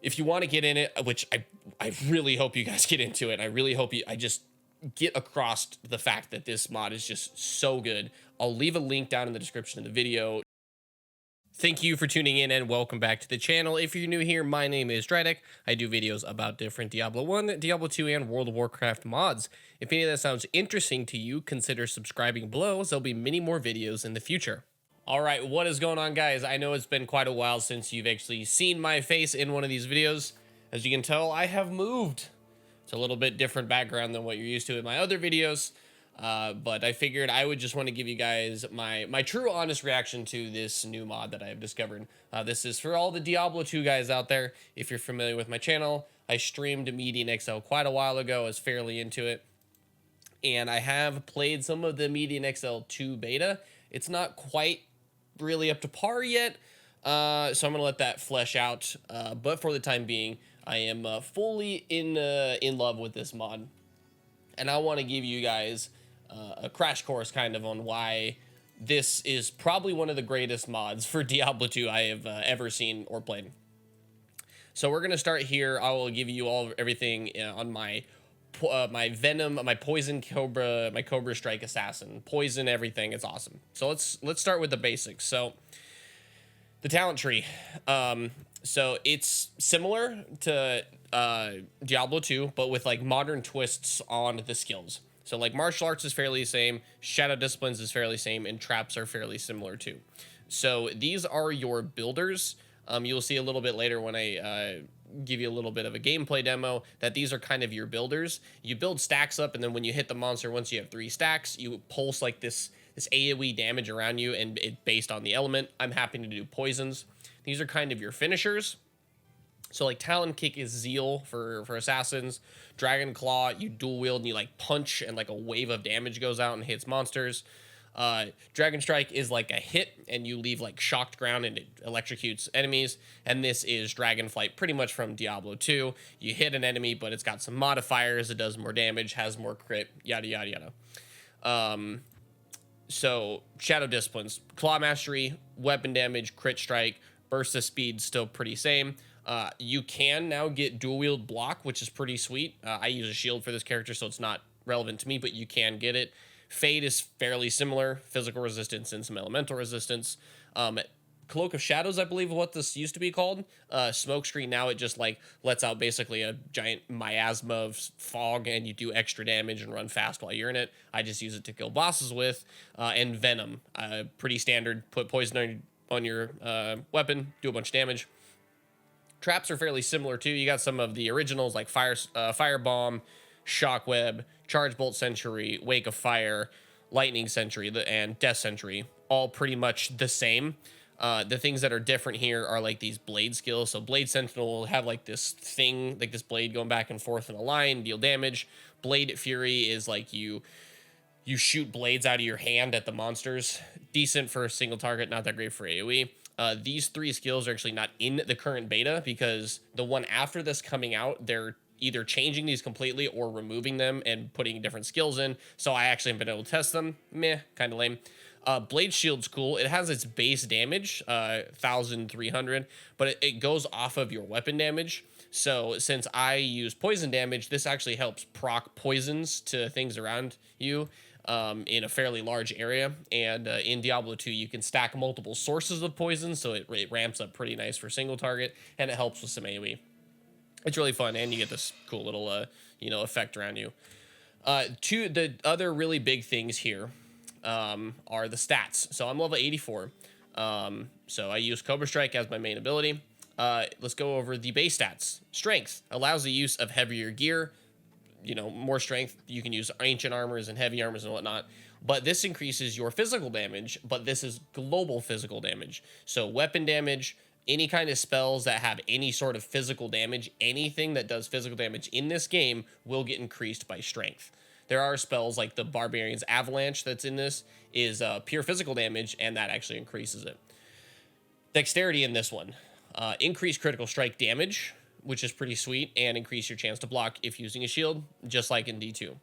if you want to get in it, which I really hope you guys get into it. I really hope I just get across the fact that this mod is just so good. I'll leave a link down in the description of the video. Thank you for tuning in and welcome back to the channel. If you're new here, my name is Drydick. I do videos about different Diablo 1, Diablo 2, and World of Warcraft mods. If any of that sounds interesting to you, consider subscribing below, as there'll be many more videos in the future. All right, what is going on, guys? I know it's been quite a while since you've actually seen my face in one of these videos. As you can tell, I have moved. It's a little bit different background than what you're used to in my other videos. But I figured I would just want to give you guys my true honest reaction to this new mod that I have discovered. This is for all the Diablo 2 guys out there. If you're familiar with my channel, I streamed Median XL quite a while ago. I was fairly into it. And I have played some of the Median XL 2 beta. It's not quite really up to par yet. So I'm going to let that flesh out. But for the time being, I am fully in love with this mod. And I want to give you guys a crash course kind of on why this is probably one of the greatest mods for Diablo 2 I have ever seen or played. So we're going to start here. I will give you everything on my Venom, my Poison Cobra, my Cobra Strike Assassin. Poison, everything. It's awesome. So let's start with the basics. So the talent tree. So it's similar to Diablo 2, but with like modern twists on the skills. So like martial arts is fairly the same, shadow disciplines is fairly same, and traps are fairly similar too. So these are your builders. You'll see a little bit later when I give you a little bit of a gameplay demo that these are kind of your builders. You build stacks up, and then when you hit the monster, once you have 3 stacks, you pulse like this AoE damage around you, and it's based on the element. I'm happy to do poisons. These are kind of your finishers. So like Talon Kick is Zeal for assassins. Dragon Claw, you dual wield and you like punch and like a wave of damage goes out and hits monsters. Dragon Strike is like a hit and you leave like shocked ground and it electrocutes enemies. And this is Dragon Flight, pretty much from Diablo 2. You hit an enemy, but it's got some modifiers. It does more damage, has more crit, yada, yada, yada. So Shadow Disciplines, Claw Mastery, weapon damage, crit strike, burst of speed, still pretty same. You can now get dual wield block, which is pretty sweet. I use a shield for this character, so it's not relevant to me, but you can get it. Fade is fairly similar, physical resistance and some elemental resistance. Cloak of Shadows, I believe what this used to be called. Smoke Screen, now it just like lets out basically a giant miasma of fog and you do extra damage and run fast while you're in it. I just use it to kill bosses with. And Venom, pretty standard, put poison on your weapon, do a bunch of damage. Traps are fairly similar too. You got some of the originals like Firebomb, Shockweb, Charge Bolt Sentry, Wake of Fire, Lightning Sentry, and Death Sentry, all pretty much the same. The things that are different here are like these blade skills. So Blade Sentinel will have like this thing, like this blade going back and forth in a line, deal damage. Blade Fury is like you shoot blades out of your hand at the monsters. Decent for a single target, not that great for AoE. These 3 skills are actually not in the current beta because the one after this coming out, they're either changing these completely or removing them and putting different skills in. So I actually haven't been able to test them. Meh, kind of lame. Blade Shield's cool. It has its base damage, 1,300, but it goes off of your weapon damage. So since I use poison damage, this actually helps proc poisons to things around you in a fairly large area. And in Diablo 2, you can stack multiple sources of poison, so it ramps up pretty nice for single target, and it helps with some AoE. It's really fun, and you get this cool little, effect around you. The other really big things here are the stats. So I'm level 84. So I use Cobra Strike as my main ability. Let's go over the base stats. Strength allows the use of heavier gear. More strength. You can use ancient armors and heavy armors and whatnot. But this increases your physical damage, but this is global physical damage. So weapon damage, any kind of spells that have any sort of physical damage, anything that does physical damage in this game will get increased by strength. There are spells like the Barbarian's Avalanche that's in this is pure physical damage, and that actually increases it. Dexterity in this one. Increase critical strike damage, which is pretty sweet, and increase your chance to block if using a shield, just like in D2.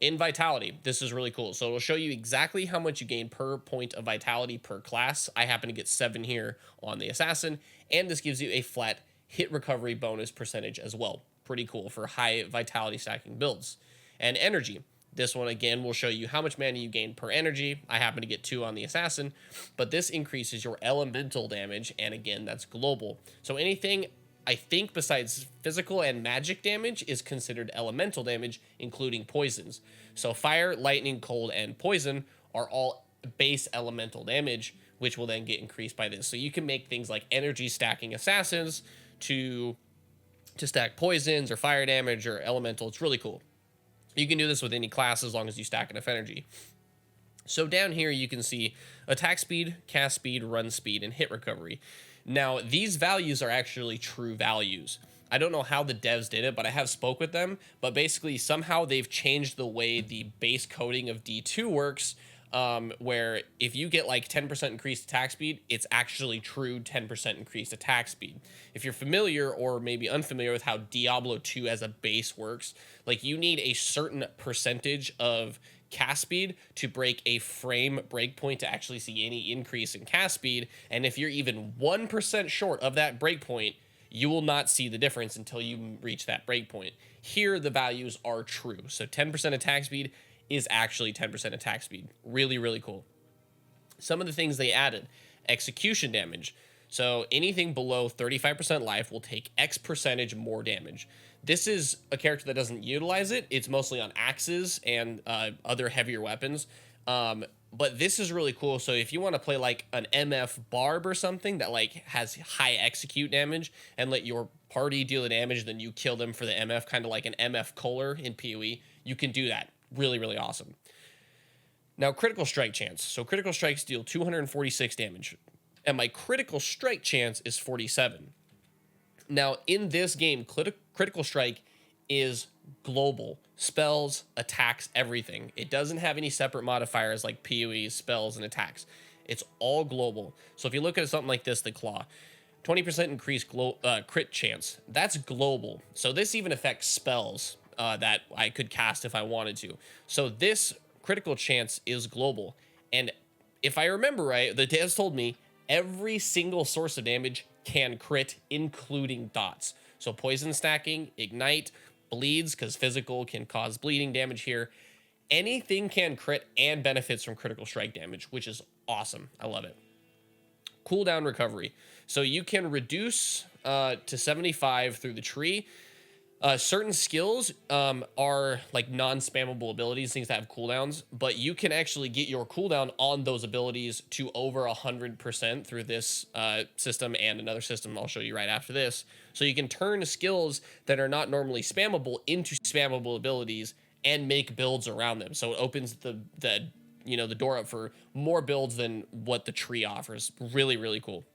In Vitality, this is really cool. So it'll show you exactly how much you gain per point of Vitality per class. I happen to get 7 here on the Assassin, and this gives you a flat hit recovery bonus percentage as well. Pretty cool for high vitality stacking builds. And energy. This one again will show you how much mana you gain per energy. I happen to get 2 on the assassin, but this increases your elemental damage, and again, that's global. So anything I think besides physical and magic damage is considered elemental damage, including poisons. So fire, lightning, cold, and poison are all base elemental damage, which will then get increased by this. So you can make things like energy stacking assassins to stack poisons or fire damage or elemental. It's really cool. You can do this with any class as long as you stack enough energy. So down here you can see attack speed, cast speed, run speed, and hit recovery. Now these values are actually true values. I don't know how the devs did it, but I have spoke with them. But basically somehow they've changed the way the base coding of D2 works, where if you get like 10% increased attack speed, it's actually true 10% increased attack speed. If you're familiar or maybe unfamiliar with how Diablo 2 as a base works, like you need a certain percentage of cast speed to break a frame breakpoint to actually see any increase in cast speed. And if you're even 1% short of that breakpoint, you will not see the difference until you reach that breakpoint. Here, the values are true. So 10% attack speed is actually 10% attack speed. Really, really cool. Some of the things they added: execution damage. So anything below 35% life will take X percentage more damage. This is a character that doesn't utilize it. It's mostly on axes and other heavier weapons. But this is really cool. So if you want to play like an MF barb or something that like has high execute damage and let your party deal the damage, then you kill them for the MF, kind of like an MF Kohler in PoE, you can do that. Really, really awesome. Now, critical strike chance. So critical strikes deal 246 damage, and my critical strike chance is 47. Now, in this game, critical strike is global. Spells, attacks, everything. It doesn't have any separate modifiers like PoE, spells, and attacks. It's all global. So if you look at something like this, the Claw, 20% increased crit chance. That's global. So this even affects spells that I could cast if I wanted to. So this critical chance is global. And if I remember right, the devs told me every single source of damage can crit, including dots. So poison stacking, ignite, bleeds, because physical can cause bleeding damage here. Anything can crit and benefits from critical strike damage, which is awesome. I love it. Cooldown recovery. So you can reduce to 75 through the tree. Certain skills are like non-spammable abilities, things that have cooldowns, but you can actually get your cooldown on those abilities to over 100% through this system and another system I'll show you right after this. So you can turn skills that are not normally spammable into spammable abilities and make builds around them. So it opens the door up for more builds than what the tree offers. Really, really cool.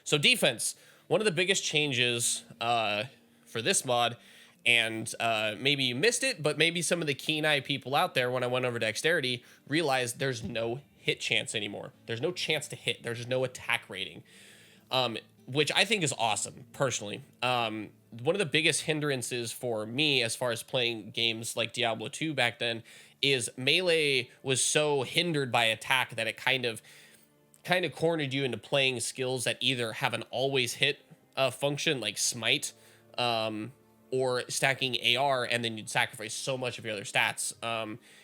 So defense, one of the biggest changes for this mod, and maybe you missed it, but maybe some of the keen-eye people out there, when I went over dexterity, realized there's no hit chance anymore. There's no chance to hit. There's no attack rating, which I think is awesome, personally. One of the biggest hindrances for me as far as playing games like Diablo 2 back then is melee was so hindered by attack that it kind of cornered you into playing skills that either have an always hit function like smite, or stacking AR, and then you'd sacrifice so much of your other stats.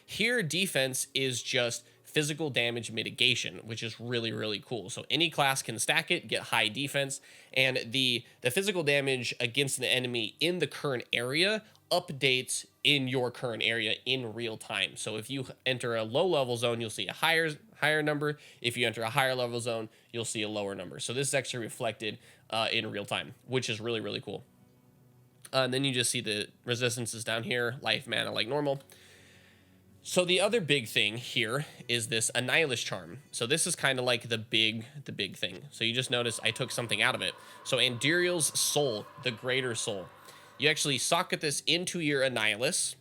Here, defense is just physical damage mitigation, which is really, really cool. So any class can stack it, get high defense, and the physical damage against an enemy in the current area updates in your current area in real time. So if you enter a low level zone, you'll see a higher number. If you enter a higher level zone, you'll see a lower number. So this is actually reflected in real time, which is really, really cool. And then you just see the resistances down here, life, mana, like normal. So the other big thing here is this Annihilus charm. So this is kind of like the big thing. So you just notice I took something out of it. So Andiriel's soul, the greater soul. You actually socket this into your Annihilus,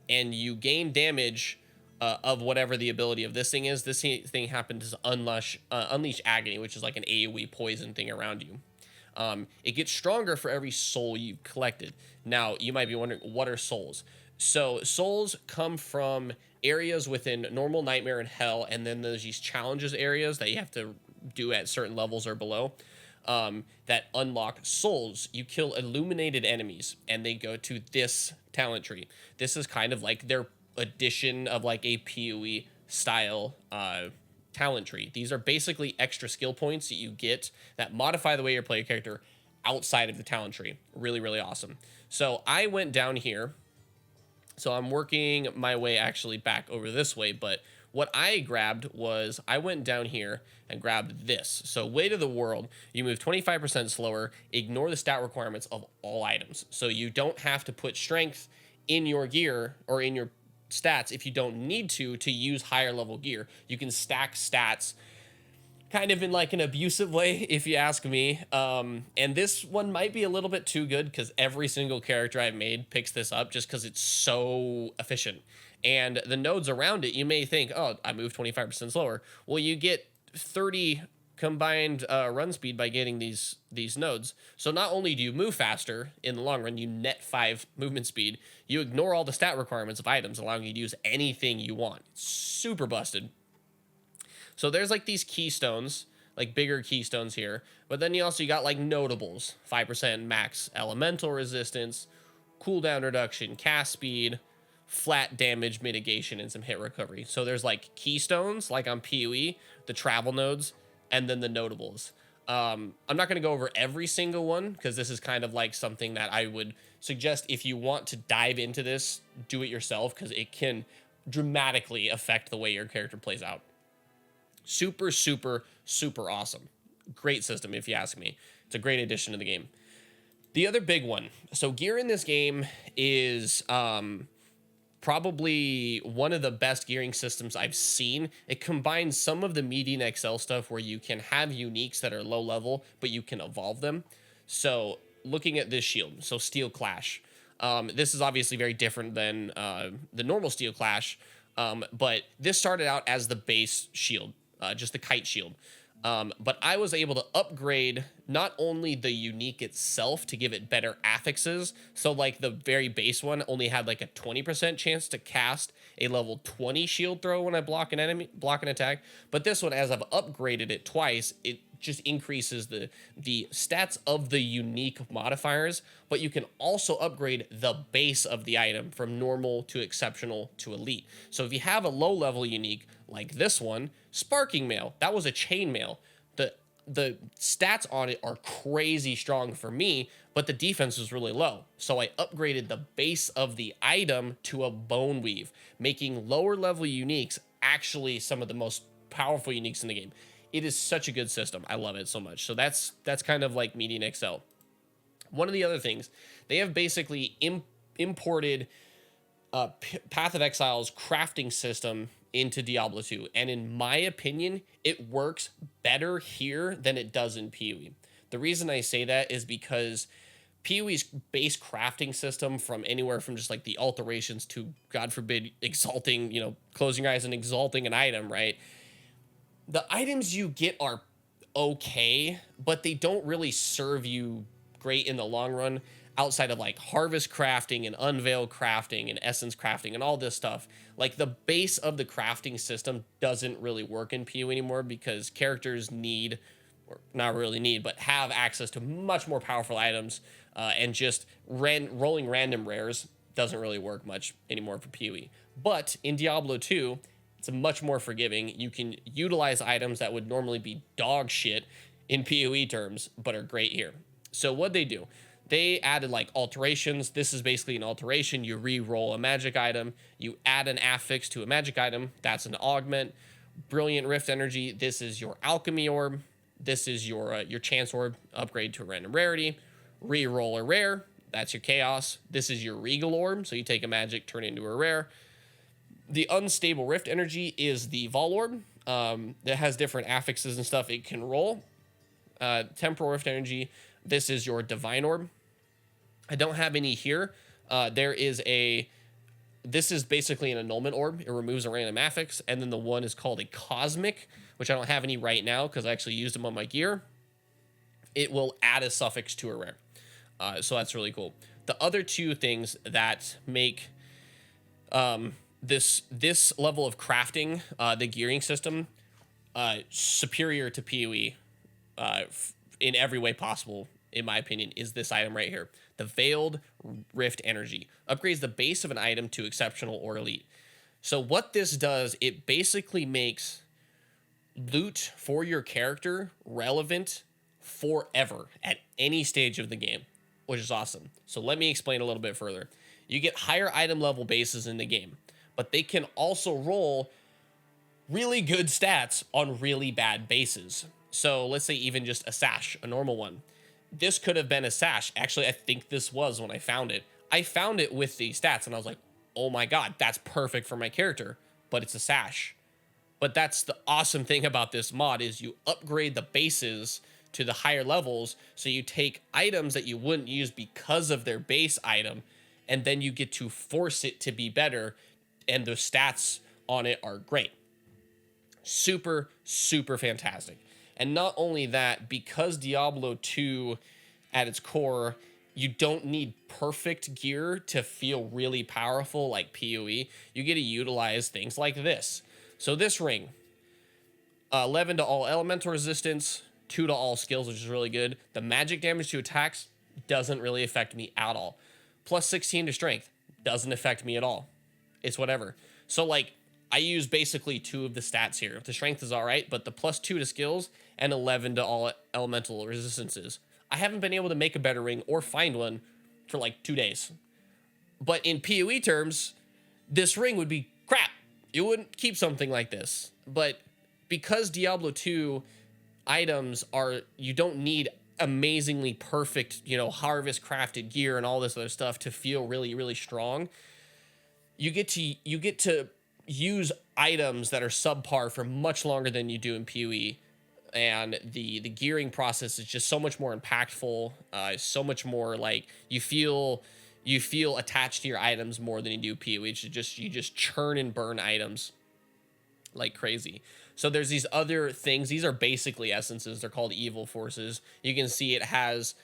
and you gain damage of whatever the ability of this thing is. This thing happens to unleash agony, which is like an AoE poison thing around you. It gets stronger for every soul you've collected. Now, you might be wondering, what are souls? So souls come from areas within normal, nightmare, and hell, and then there's these challenges areas that you have to do at certain levels or below. that unlock souls. You kill illuminated enemies, and they go to this talent tree. This is kind of like their addition of like a PoE style talent tree. These are basically extra skill points that you get that modify the way you play your character outside of the talent tree. Really, really awesome. So I went down here. So I'm working my way actually back over this way, but what I grabbed was I went down here and grabbed this. So weight of the world, you move 25% slower, ignore the stat requirements of all items. So you don't have to put strength in your gear or in your stats if you don't need to use higher level gear. You can stack stats kind of in like an abusive way, if you ask me. And this one might be a little bit too good because every single character I've made picks this up just because it's so efficient. And the nodes around it, you may think, oh, I move 25% slower. Well, you get 30 combined run speed by getting these nodes. So not only do you move faster in the long run, you net 5 movement speed. You ignore all the stat requirements of items, allowing you to use anything you want. It's super busted. So there's like these keystones, like bigger keystones here. But then you also got like notables, 5% max elemental resistance, cooldown reduction, cast speed, flat damage mitigation, and some hit recovery. So there's like keystones, like on PoE, the travel nodes, and then the notables. I'm not going to go over every single one because this is kind of like something that I would suggest if you want to dive into this, do it yourself because it can dramatically affect the way your character plays out. Super, super, super awesome. Great system, if you ask me. It's a great addition to the game. The other big one. So gear in this game is probably one of the best gearing systems I've seen. It combines some of the Median XL stuff where you can have uniques that are low level, but you can evolve them. So looking at this shield, so Steel Clash. This is obviously very different than the normal Steel Clash, but this started out as the base shield. Just the kite shield. But I was able to upgrade not only the unique itself to give it better affixes. So like the very base one only had like a 20% chance to cast a level 20 shield throw when I block an attack. But this one, as I've upgraded it twice, it just increases the stats of the unique modifiers, but you can also upgrade the base of the item from normal to exceptional to elite. So if you have a low level unique like this one, Sparking Mail, that was a chainmail. The stats on it are crazy strong for me, but the defense is really low. So I upgraded the base of the item to a Bone Weave, making lower level uniques actually some of the most powerful uniques in the game. It is such a good system. I love it so much. So that's kind of like Median XL. One of the other things, they have basically imported Path of Exile's crafting system into Diablo 2. And in my opinion, it works better here than it does in PoE. The reason I say that is because PoE's base crafting system, from anywhere from just like the alterations to, God forbid, exalting, closing your eyes and exalting an item, right? The items you get are okay, but they don't really serve you great in the long run outside of like harvest crafting and unveil crafting and essence crafting and all this stuff. Like the base of the crafting system doesn't really work in PoE anymore because characters need, or not really need, but have access to much more powerful items, and just rolling random rares doesn't really work much anymore for PoE. But in Diablo 2, it's much more forgiving. You can utilize items that would normally be dog shit in PoE terms, but are great here. So what they do, they added like alterations. This is basically an alteration. You re-roll a magic item. You add an affix to a magic item. That's an augment. Brilliant Rift Energy. This is your alchemy orb. This is your chance orb. Upgrade to a random rarity. Re-roll a rare. That's your chaos. This is your regal orb. So you take a magic, turn it into a rare. The unstable Rift Energy is the Vol Orb. That has different affixes and stuff it can roll. Temporal Rift Energy. This is your Divine Orb. I don't have any here. This is basically an annulment orb. It removes a random affix. And then the one is called a Cosmic, which I don't have any right now because I actually used them on my gear. It will add a suffix to a rare. So that's really cool. The other two things that make this level of crafting, the gearing system, superior to PoE, in every way possible, in my opinion, is this item right here. The Veiled Rift Energy upgrades the base of an item to exceptional or elite. So what this does, it basically makes loot for your character relevant forever at any stage of the game, which is awesome. So let me explain a little bit further. You get higher item level bases in the game, but they can also roll really good stats on really bad bases. So let's say even just a sash, a normal one. This could have been a sash. Actually, I think this was when I found it. I found it with the stats and I was like, oh my God, that's perfect for my character, but it's a sash. But that's the awesome thing about this mod is you upgrade the bases to the higher levels. So you take items that you wouldn't use because of their base item, and then you get to force it to be better. And the stats on it are great. Super, super fantastic. And not only that, because Diablo 2 at its core, you don't need perfect gear to feel really powerful like PoE. You get to utilize things like this. So this ring, 11 to all elemental resistance, 2 to all skills, which is really good. The magic damage to attacks doesn't really affect me at all. Plus 16 to strength doesn't affect me at all. It's whatever. So like I use basically 2 of the stats here. The strength is all right, but the plus 2 to skills and 11 to all elemental resistances. I haven't been able to make a better ring or find one for like 2 days. But in PoE terms, this ring would be crap. You wouldn't keep something like this. But because Diablo 2 items are, you don't need amazingly perfect, you know, harvest crafted gear and all this other stuff to feel really, really strong. You get to use items that are subpar for much longer than you do in PoE. And the gearing process is just so much more impactful. So much more like you feel attached to your items more than you do PoE. You just churn and burn items like crazy. So there's these other things. These are basically essences. They're called evil forces. You can see it has,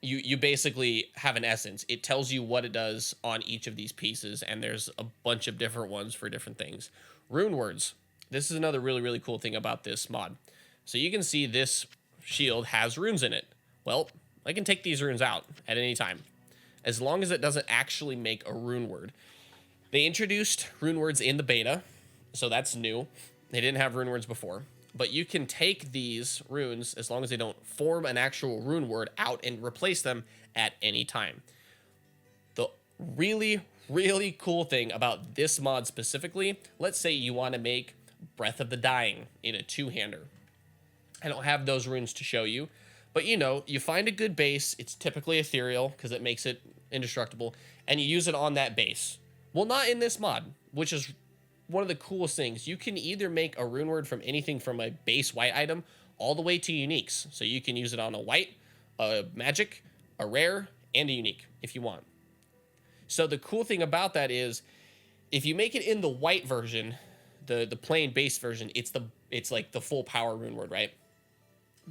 you basically have an essence. It tells you what it does on each of these pieces, and there's a bunch of different ones for different things. Rune words. This is another really, really cool thing about this mod. So you can see this shield has runes in it. Well, I can take these runes out at any time, as long as it doesn't actually make a rune word. They introduced rune words in the beta, so that's new. They didn't have rune words before. But you can take these runes, as long as they don't form an actual rune word, out and replace them at any time. The really, really cool thing about this mod specifically, let's say you want to make Breath of the Dying in a two-hander. I don't have those runes to show you, but you know, you find a good base. It's typically ethereal because it makes it indestructible, and you use it on that base. Well, not in this mod, which is one of the coolest things. You can either make a rune word from anything from a base white item all the way to uniques. So you can use it on a white, a magic, a rare, and a unique if you want. So the cool thing about that is if you make it in the white version, the plain base version, it's like the full power rune word, right?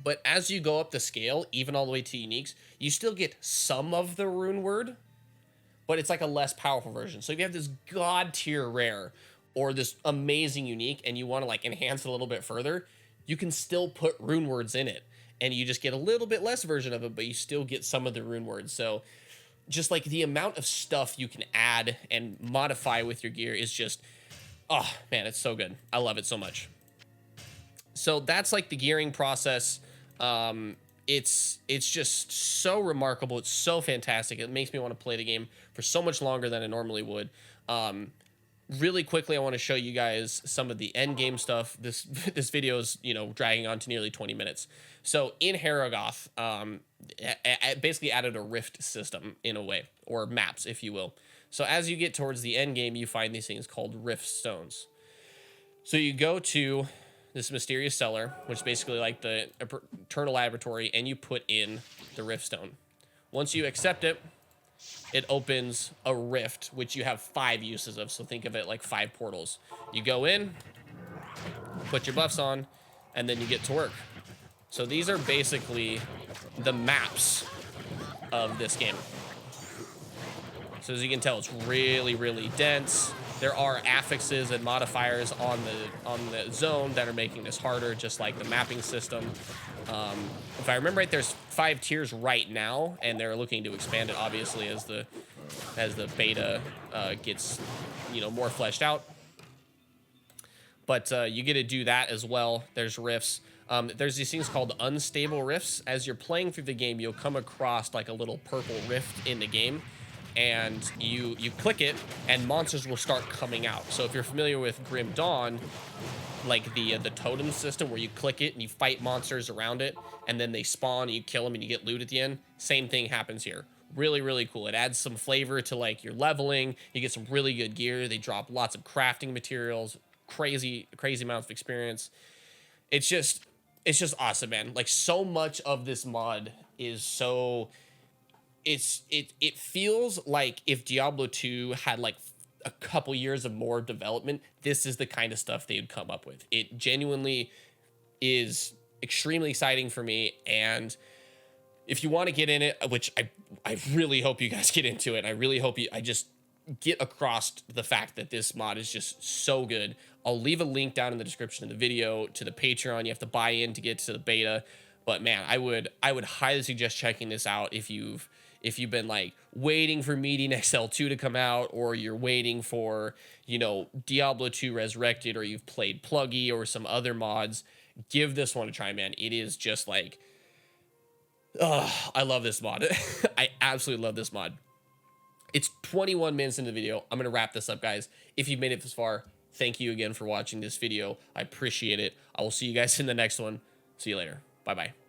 But as you go up the scale, even all the way to uniques, you still get some of the rune word, but it's like a less powerful version. So if you have this god tier rare or this amazing unique and you want to like enhance it a little bit further, you can still put rune words in it, and you just get a little bit less version of it, but you still get some of the rune words. So just like the amount of stuff you can add and modify with your gear is just, oh man, it's so good. I love it so much. So that's like the gearing process. It's just so remarkable. It's so fantastic. It makes me want to play the game for so much longer than I normally would. Really quickly, I want to show you guys some of the end game stuff. This video is, you know, dragging on to nearly 20 minutes. So in Haragoth, basically added a rift system in a way, or maps, if you will. So as you get towards the end game, you find these things called rift stones. So you go to this mysterious cellar, which is basically like the eternal laboratory, and you put in the rift stone. Once you accept it, it opens a rift, which you have 5 uses of. So think of it like 5 portals. You go in, put your buffs on, and then you get to work. So these are basically the maps of this game. So as you can tell, it's really, really dense. There are affixes and modifiers on the zone that are making this harder, just like the mapping system. If I remember right, there's 5 tiers right now, and they're looking to expand it obviously as the beta gets, you know, more fleshed out. But you get to do that as well. There's rifts. There's these things called unstable rifts. As you're playing through the game, you'll come across like a little purple rift in the game, and you click it, and monsters will start coming out. So if you're familiar with Grim Dawn, like the totem system where you click it and you fight monsters around it, and then they spawn and you kill them and you get loot at the end, same thing happens here. Really, really cool. It adds some flavor to like your leveling. You get some really good gear. They drop lots of crafting materials, crazy amounts of experience. It's just awesome, man. Like, so much of this mod is so, it feels like if Diablo 2 had like a couple years of more development, this is the kind of stuff they'd come up with. It genuinely is extremely exciting for me, and if you want to get in it, which I really hope you guys get into it, I really hope I just get across the fact that this mod is just so good. I'll leave a link down in the description of the video to the Patreon. You have to buy in to get to the beta, but man, I would highly suggest checking this out if you've been like waiting for Meeting XL2 to come out, or you're waiting for, you know, Diablo 2 Resurrected, or you've played Pluggy or some other mods. Give this one a try, man. It is just like, I love this mod. I absolutely love this mod. It's 21 minutes into the video. I'm going to wrap this up, guys. If you've made it this far, thank you again for watching this video. I appreciate it. I will see you guys in the next one. See you later. Bye-bye.